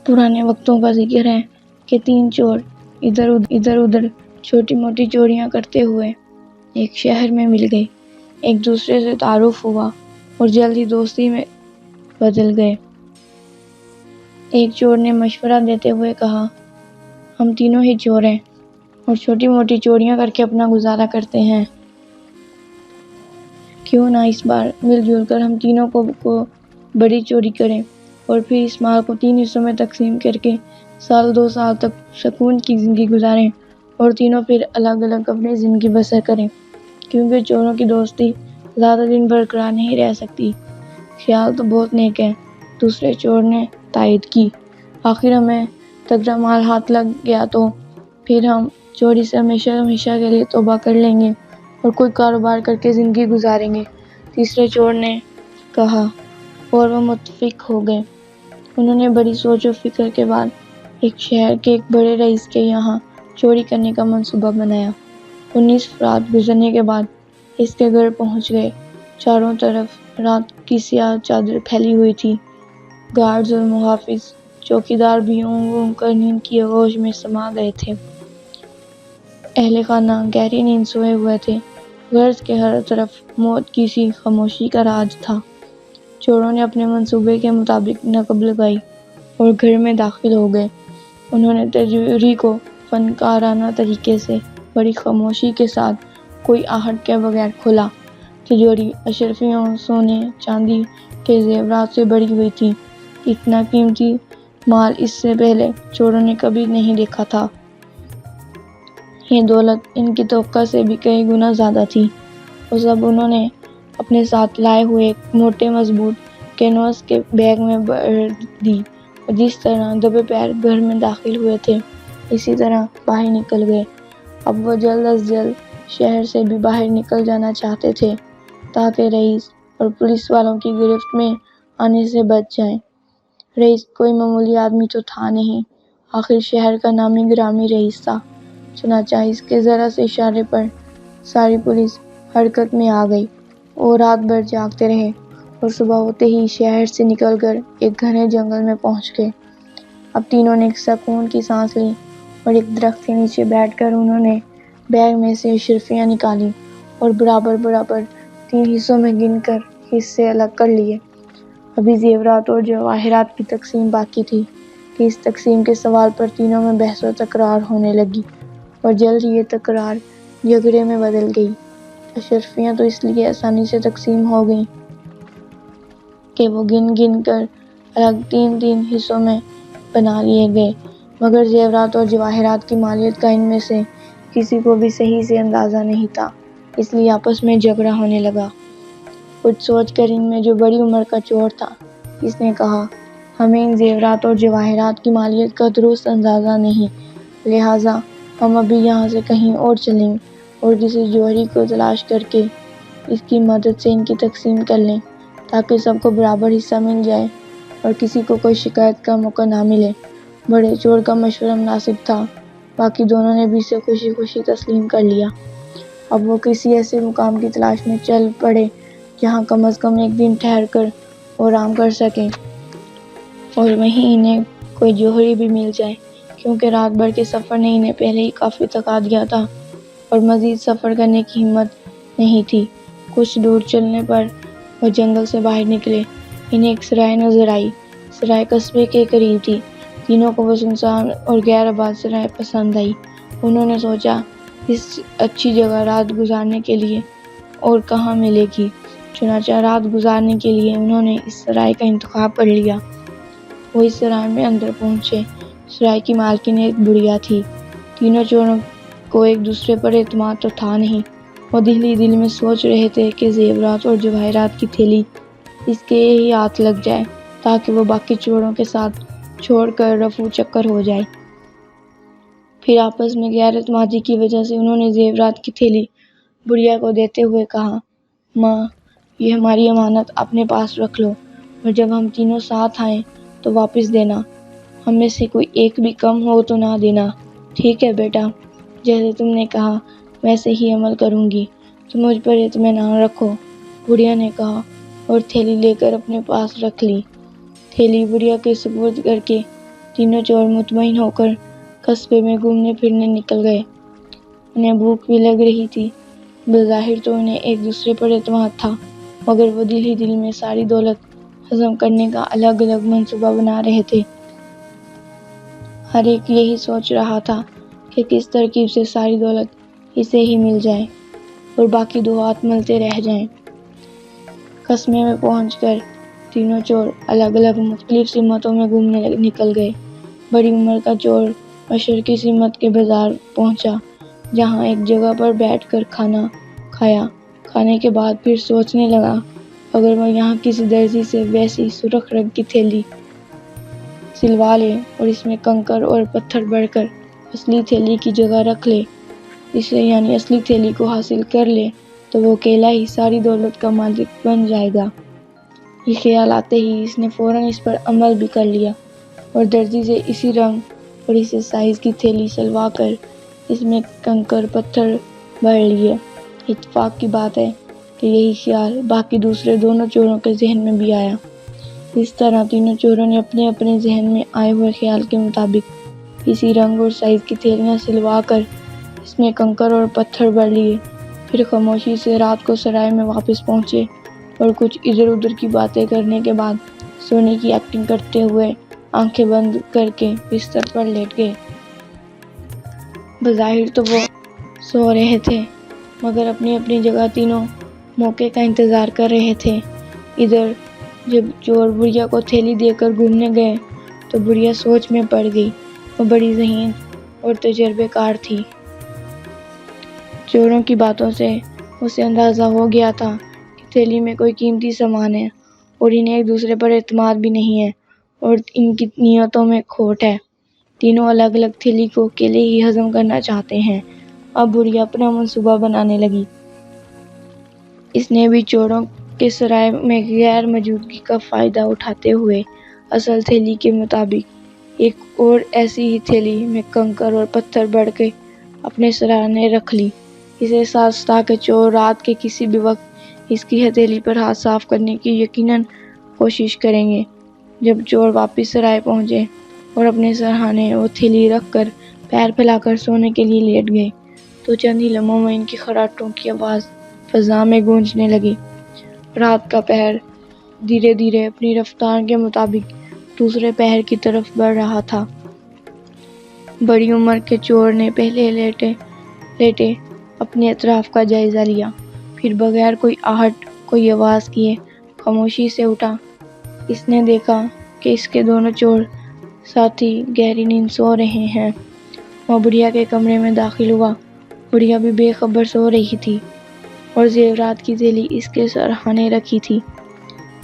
پرانے وقتوں کا ذکر ہے کہ 3 چور ادھر ادھر چھوٹی موٹی چوریاں کرتے ہوئے ایک شہر میں مل گئے، ایک دوسرے سے تعارف ہوا اور جلد ہی دوستی میں بدل گئے۔ ایک چور نے مشورہ دیتے ہوئے کہا، ہم تینوں ہی چور ہیں اور چھوٹی موٹی چوریاں کر کے اپنا گزارا کرتے ہیں، کیوں نہ اس بار مل جل کر ہم تینوں کو بڑی چوری کریں اور پھر اس مال کو 3 حصوں میں تقسیم کر کے 2 سال تک سکون کی زندگی گزاریں اور تینوں پھر الگ الگ اپنی زندگی بسر کریں، کیونکہ چوروں کی دوستی زیادہ دن برقرار نہیں رہ سکتی۔ خیال تو بہت نیک ہے، دوسرے چور نے تائید کی۔ آخر ہمیں تگڑا مال ہاتھ لگ گیا تو پھر ہم چوری سے ہمیشہ کے لیے توبہ کر لیں گے اور کوئی کاروبار کر کے زندگی گزاریں گے، تیسرے چور نے کہا، اور وہ متفق ہو گئے۔ انہوں نے بڑی سوچ و فکر کے بعد ایک شہر کے ایک بڑے رئیس کے یہاں چوری کرنے کا منصوبہ بنایا۔ 19 رات گزرنے کے بعد اس کے گھر پہنچ گئے۔ چاروں طرف رات کی سیاہ چادر پھیلی ہوئی تھی۔ گارڈز اور محافظ چوکیدار بھی اونگ اونگ کر نیند کی آغوش میں سما گئے تھے۔ اہل خانہ گہری نیند سوئے ہوئے تھے۔ گھر کے ہر طرف موت کی سی خاموشی کا راج تھا۔ چوروں نے اپنے منصوبے کے مطابق نقب لگائی اور گھر میں داخل ہو گئے۔ انہوں نے تجوری کو فنکارانہ طریقے سے بڑی خاموشی کے ساتھ کوئی آہٹ کے بغیر کھولا۔ تجوری اشرفیوں، سونے چاندی کے زیورات سے بھری ہوئی تھی۔ اتنا قیمتی مال اس سے پہلے چوروں نے کبھی نہیں دیکھا تھا۔ یہ دولت ان کی توقع سے بھی کئی گنا زیادہ تھی۔ وہ سب انہوں نے اپنے ساتھ لائے ہوئے ایک موٹے مضبوط کینوس کے بیگ میں بھر دی اور جس طرح دبے پیر گھر میں داخل ہوئے تھے اسی طرح باہر نکل گئے۔ اب وہ جلد از جلد شہر سے بھی باہر نکل جانا چاہتے تھے تاکہ رئیس اور پولیس والوں کی گرفت میں آنے سے بچ جائیں۔ رئیس کوئی معمولی آدمی تو تھا نہیں، آخر شہر کا نامی گرامی رئیس تھا، چنانچہ اس کے ذرا سے اشارے پر ساری پولیس حرکت میں آ گئی۔ وہ رات بھر جاگتے رہے اور صبح ہوتے ہی شہر سے نکل کر ایک گھنے جنگل میں پہنچ گئے۔ اب تینوں نے ایک سکون کی سانس لی اور ایک درخت کے نیچے بیٹھ کر انہوں نے بیگ میں سے اشرفیاں نکالی اور برابر 3 حصوں میں گن کر حصے الگ کر لیے۔ ابھی زیورات اور جواہرات کی تقسیم باقی تھی کہ اس تقسیم کے سوال پر تینوں میں بحث و تکرار ہونے لگی اور جلد ہی یہ تکرار جھگڑے میں بدل گئی۔ اشرفیاں تو اس لیے آسانی سے تقسیم ہو گئیں کہ وہ گن کر الگ 3 حصوں میں بنا لیے گئے، مگر زیورات اور جواہرات کی مالیت کا ان میں سے کسی کو بھی صحیح سے اندازہ نہیں تھا، اس لیے آپس میں جھگڑا ہونے لگا۔ کچھ سوچ کر ان میں جو بڑی عمر کا چور تھا، اس نے کہا، ہمیں ان زیورات اور جواہرات کی مالیت کا درست اندازہ نہیں، لہٰذا ہم ابھی یہاں سے کہیں اور چلیں اور کسی جوہری کو تلاش کر کے اس کی مدد سے ان کی تقسیم کر لیں تاکہ سب کو برابر حصہ مل جائے اور کسی کو کوئی شکایت کا موقع نہ ملے۔ بڑے چور کا مشورہ مناسب تھا، باقی دونوں نے بھی اسے خوشی خوشی تسلیم کر لیا۔ اب وہ کسی ایسے مقام کی تلاش میں چل پڑے جہاں کم از کم ایک دن ٹھہر کر وہ آرام کر سکیں اور وہیں انہیں کوئی جوہری بھی مل جائے، کیونکہ رات بھر کے سفر نے انہیں پہلے ہی کافی تھکا دیا تھا اور مزید سفر کرنے کی ہمت نہیں تھی۔ کچھ دور چلنے پر وہ جنگل سے باہر نکلے۔ انہیں ایک سرائے نظر آئی۔ سرائے قصبے کے قریب تھی۔ تینوں کو وہ سنسان اور غیر آباد سرائے پسند آئی۔ انہوں نے سوچا، اس اچھی جگہ رات گزارنے کے لیے اور کہاں ملے گی، چنانچہ رات گزارنے کے لیے انہوں نے اس سرائے کا انتخاب کر لیا۔ وہ اس سرائے میں اندر پہنچے۔ سرائے کی مالکن ایک بڑھیا تھی۔ تینوں چوروں کو ایک دوسرے پر اعتماد تو تھا نہیں۔ وہ دل ہی دل میں سوچ رہے تھے کہ زیورات اور جواہرات کی تھیلی اس کے ہی ہاتھ لگ جائے تاکہ وہ باقی چوروں کے ساتھ چھوڑ کر رفو چکر ہو جائے۔ پھر آپس میں غیر اعتمادی کی وجہ سے انہوں نے زیورات کی تھیلی بڑھیا کو دیتے ہوئے کہا، ماں، یہ ہماری امانت اپنے پاس رکھ لو اور جب ہم تینوں ساتھ آئیں تو واپس دینا، ہم میں سے کوئی ایک بھی کم ہو تو نہ دینا، ٹھیک ہے بیٹا؟ جیسے تم نے کہا ویسے ہی عمل کروں گی، تم مجھ پر اطمینان رکھو، بڑھیا نے کہا اور تھیلی لے کر اپنے پاس رکھ لی۔ تھیلی بڑھیا کے سپرد کر کے تینوں چور مطمئن ہو کر قصبے میں گھومنے پھرنے نکل گئے۔ انہیں بھوک بھی لگ رہی تھی۔ بظاہر تو انہیں ایک دوسرے پر اعتماد تھا، مگر وہ دل ہی دل میں ساری دولت ہضم کرنے کا الگ الگ منصوبہ بنا رہے تھے۔ ہر ایک یہی سوچ رہا تھا کہ کس ترکیب سے ساری دولت اسے ہی مل جائے اور باقی دو ہاتھ ملتے رہ جائیں۔ قصبے میں پہنچ کر تینوں چور الگ الگ مختلف سمتوں میں گھومنے نکل گئے۔ بڑی عمر کا چور مشرقی سمت کے بازار پہنچا، جہاں ایک جگہ پر بیٹھ کر کھانا کھایا۔ کھانے کے بعد پھر سوچنے لگا، اگر وہ یہاں کسی درزی سے ویسی سرخ رنگ کی تھیلی سلوا لے اور اس میں کنکر اور پتھر بھر کر اصلی تھیلی کی جگہ رکھ لے، اسے یعنی اصلی تھیلی کو حاصل کر لے، تو وہ اکیلا ہی ساری دولت کا مالک بن جائے گا۔ یہ خیال آتے ہی اس نے فوراً اس پر عمل بھی کر لیا اور درزی سے اسی رنگ اور اسی سائز کی تھیلی سلوا کر اس میں کنکر پتھر بھر لیے۔ اتفاق کی بات ہے کہ یہی خیال باقی دوسرے دونوں چوروں کے ذہن میں بھی آیا۔ اس طرح تینوں چوروں نے اپنے اپنے ذہن میں آئے ہوئے خیال کے مطابق اسی رنگ اور سائز کی تھیلیاں سلوا کر اس میں کنکر اور پتھر بھر لیے۔ پھر خاموشی سے رات کو سرائے میں واپس پہنچے اور کچھ ادھر ادھر کی باتیں کرنے کے بعد سونے کی ایکٹنگ کرتے ہوئے آنکھیں بند کر کے بستر پر لیٹ گئے۔ بظاہر تو وہ سو رہے تھے، مگر اپنی اپنی جگہ تینوں موقع کا انتظار کر رہے تھے۔ ادھر جب چور بڑھیا کو تھیلی دے کر گھومنے گئے تو بڑھیا سوچ میں پڑ گئی۔ وہ بڑی ذہین اور تجربے کار تھی۔ چوروں کی باتوں سے اسے اندازہ ہو گیا تھا کہ تھیلی میں کوئی قیمتی سامان ہے اور انہیں ایک دوسرے پر اعتماد بھی نہیں ہے اور ان کی نیتوں میں کھوٹ ہے۔ تینوں الگ الگ تھیلی کو اکیلے ہی ہضم کرنا چاہتے ہیں۔ اب بڑھیا اپنا منصوبہ بنانے لگی۔ اس نے بھی چوروں کے سرائے میں غیر موجودگی کا فائدہ اٹھاتے ہوئے اصل تھیلی کے مطابق ایک اور ایسی ہی تھیلی میں کنکر اور پتھر بھر کے اپنے سراہنے رکھ لی۔ اس احساس تھا کہ چور رات کے کسی بھی وقت اس کی ہتھیلی پر ہاتھ صاف کرنے کی یقیناً کوشش کریں گے۔ جب چور واپس سرائے پہنچے اور اپنے سرہانے وہ تھیلی رکھ کر پیر پھیلا کر سونے کے لیے لیٹ گئے تو چند ہی لمحوں میں ان کی خراٹوں کی آواز فضا میں گونجنے لگی۔ رات کا پہر دھیرے دھیرے اپنی رفتار کے مطابق دوسرے پہر کی طرف بڑھ رہا تھا۔ بڑی عمر کے چور نے پہلے لیٹے اپنے اطراف کا جائزہ لیا، پھر بغیر کوئی آہٹ کوئی آواز کیے خاموشی سے اٹھا۔ اس نے دیکھا کہ اس کے دونوں چور ساتھی گہری نیند سو رہے ہیں۔ وہ بڑھیا کے کمرے میں داخل ہوا۔ بڑھیا بھی بے خبر سو رہی تھی اور زیورات کی تھیلی اس کے سرہانے رکھی تھی۔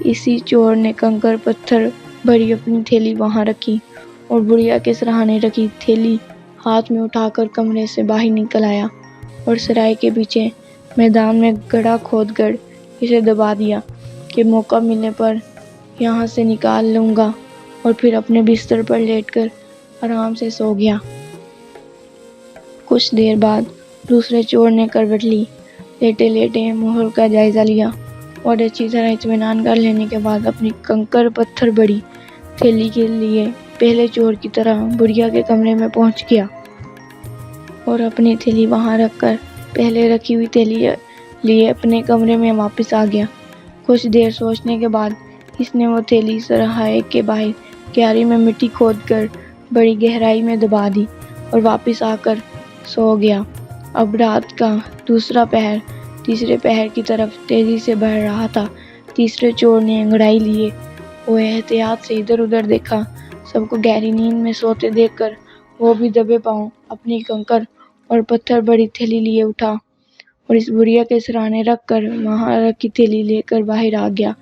اسی چور نے کنکر پتھر بھری اپنی تھیلی وہاں رکھی اور بڑھیا کے سرہانے رکھی تھیلی ہاتھ میں اٹھا کر کمرے سے باہر نکل آیا اور سرائے کے پیچھے میدان میں گڑھا کھود کر اسے دبا دیا کہ موقع ملنے پر یہاں سے نکال لوں گا، اور پھر اپنے بستر پر لیٹ کر آرام سے سو گیا۔ کچھ دیر بعد دوسرے چور نے کروٹ لی۔ لیٹے لیٹے ماحول کا جائزہ لیا اور اچھی طرح اطمینان کر لینے کے بعد اپنی کنکر پتھر بھری تھیلی کے لیے پہلے چور کی طرح بڑھیا کے کمرے میں پہنچ گیا اور اپنی تھیلی وہاں رکھ کر پہلے رکھی ہوئی تھیلی لیے اپنے کمرے میں واپس آ گیا۔ کچھ دیر سوچنے کے بعد اس نے وہ تھیلی سراہائے کے باہر کیاری میں مٹی کھود کر بڑی گہرائی میں دبا دی اور واپس آ کر سو گیا۔ اب رات کا دوسرا پہر تیسرے پہر کی طرف تیزی سے بڑھ رہا تھا۔ تیسرے چور نے انگڑائی لیے ہوئے احتیاط سے ادھر ادھر دیکھا۔ سب کو گہری نیند میں سوتے دیکھ کر وہ بھی دبے پاؤں اپنی کنکر اور پتھر بھری تھیلی لیے اٹھا اور اس بڑھیا کے سراہانے رکھ کر وہاں رکھی تھیلی لے کر باہر آ گیا۔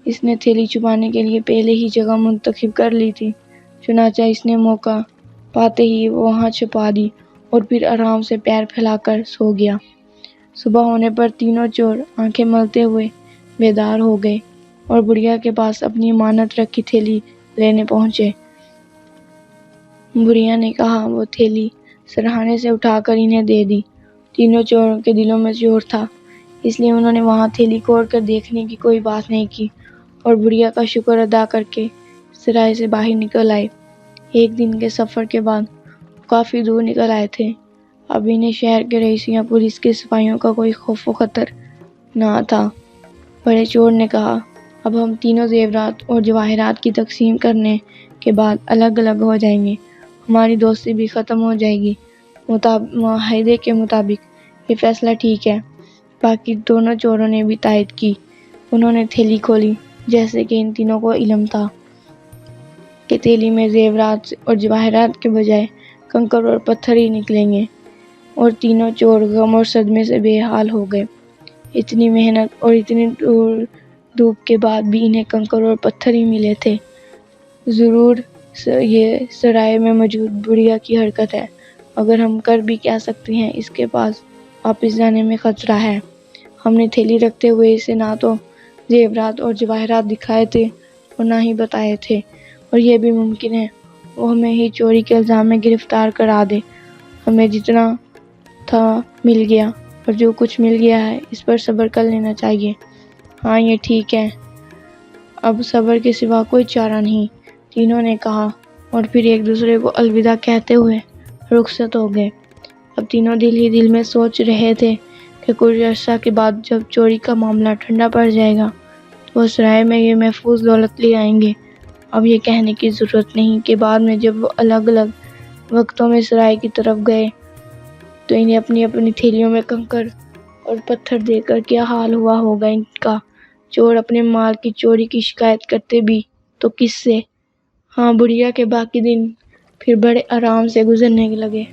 اس نے تھیلی چھپانے کے لیے پہلے ہی جگہ منتخب کر لی تھی، چنانچہ اس نے موقع پاتے ہی وہاں چھپا دی اور پھر آرام سے پیر پھیلا کر سو گیا۔ صبح ہونے پر تینوں چور آنکھیں ملتے ہوئے بیدار ہو گئے اور بڑھیا کے پاس اپنی امانت رکھی تھیلی لینے پہنچے۔ بڑھیا نے کہا وہ تھیلی سرہانے سے اٹھا کر انہیں دے دی۔ تینوں چوروں کے دلوں میں شور تھا، اس لیے انہوں نے وہاں تھیلی کھول کر دیکھنے کی کوئی بات نہیں کی اور بڑھیا کا شکر ادا کر کے سرائے سے باہر نکل آئے۔ ایک دن کے سفر کے بعد کافی دور نکل آئے تھے۔ اب انہیں شہر کے رئیس یا پولیس کے سپاہیوں کا کوئی خوف و خطر نہ تھا۔ بڑے چور نے کہا، اب ہم تینوں زیورات اور جواہرات کی تقسیم کرنے کے بعد الگ الگ ہو جائیں گے، ہماری دوستی بھی ختم ہو جائے گی۔ معاہدے کے مطابق یہ فیصلہ ٹھیک ہے۔ باقی دونوں چوروں نے بھی تائید کی۔ انہوں نے تھیلی کھولی، جیسے کہ ان تینوں کو علم تھا کہ تھیلی میں زیورات اور جواہرات کے بجائے کنکر اور پتھر ہی نکلیں گے، اور تینوں چور غم اور صدمے سے بے حال ہو گئے۔ اتنی محنت اور اتنی دھوپ کے بعد بھی انہیں کنکر اور پتھر ہی ملے تھے۔ ضرور یہ سرائے میں موجود بڑھیا کی حرکت ہے، مگر ہم کر بھی کیا سکتے ہیں، اس کے پاس واپس جانے میں خطرہ ہے۔ ہم نے تھیلی رکھتے ہوئے اسے نہ تو زیورات اور جواہرات دکھائے تھے اور نہ ہی بتائے تھے، اور یہ بھی ممکن ہے وہ ہمیں ہی چوری کے الزام میں گرفتار کرا دے۔ ہمیں جتنا تھا مل گیا، اور جو کچھ مل گیا ہے اس پر صبر کر لینا چاہیے۔ ہاں یہ ٹھیک ہے، اب صبر کے سوا کوئی چارہ نہیں، تینوں نے کہا، اور پھر ایک دوسرے کو الوداع کہتے ہوئے رخصت ہو گئے۔ اب تینوں دل ہی دل میں سوچ رہے تھے کہ کچھ عرصہ کے بعد جب چوری کا معاملہ ٹھنڈا پڑ جائے گا تو وہ سرائے میں یہ محفوظ دولت لے آئیں گے۔ اب یہ کہنے کی ضرورت نہیں کہ بعد میں جب وہ الگ الگ وقتوں میں سرائے کی طرف گئے تو انہیں اپنی اپنی تھیلیوں میں کنکر اور پتھر دے کر کیا حال ہوا ہوگا ان کا۔ چور اپنے مال کی چوری کی شکایت کرتے بھی تو کس سے؟ ہاں، بڑھیا کے باقی دن پھر بڑے آرام سے گزرنے لگے۔